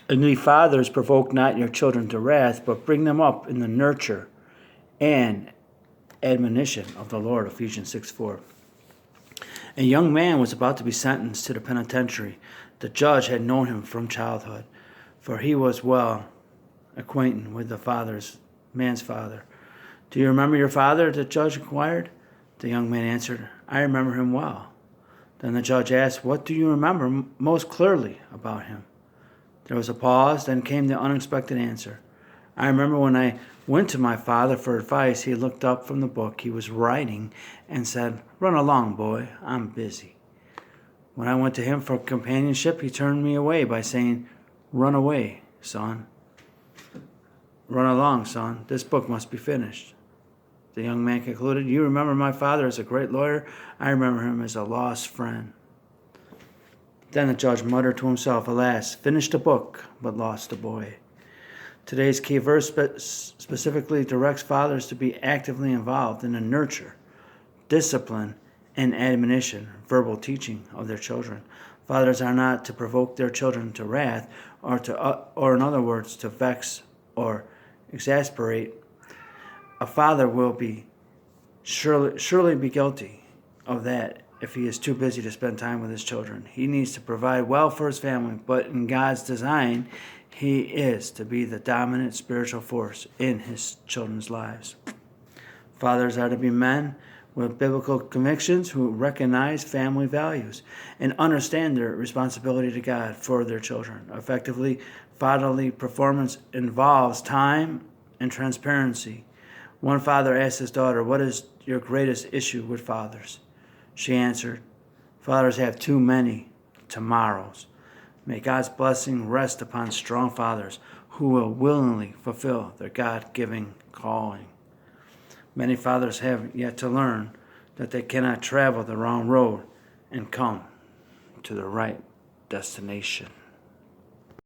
And ye fathers, provoke not your children to wrath, but bring them up in the nurture and admonition of the Lord. Ephesians 6:4. A young man was about to be sentenced to the penitentiary. The judge had known him from childhood, for he was well acquainted with the man's father. Do you remember your father? The judge inquired. The young man answered, I remember him well. Then the judge asked, what do you remember most clearly about him? There was a pause, then came the unexpected answer. I remember when I went to my father for advice, he looked up from the book he was writing and said, run along, boy, I'm busy. When I went to him for companionship, he turned me away by saying, run away, son. Run along, son. This book must be finished. The young man concluded, you remember my father as a great lawyer. I remember him as a lost friend. Then the judge muttered to himself, alas, finished a book, but lost a boy. Today's key verse specifically directs fathers to be actively involved in the nurture, discipline, and admonition, verbal teaching of their children. Fathers are not to provoke their children to wrath, or in other words, to vex or exasperate. A father will surely be guilty of that if he is too busy to spend time with his children. He needs to provide well for his family, but in God's design, he is to be the dominant spiritual force in his children's lives. Fathers are to be men with biblical convictions who recognize family values and understand their responsibility to God for their children. Effectively, fatherly performance involves time and transparency. One father asked his daughter, what is your greatest issue with fathers? She answered, fathers have too many tomorrows. May God's blessing rest upon strong fathers who will willingly fulfill their God-given calling. Many fathers have yet to learn that they cannot travel the wrong road and come to the right destination.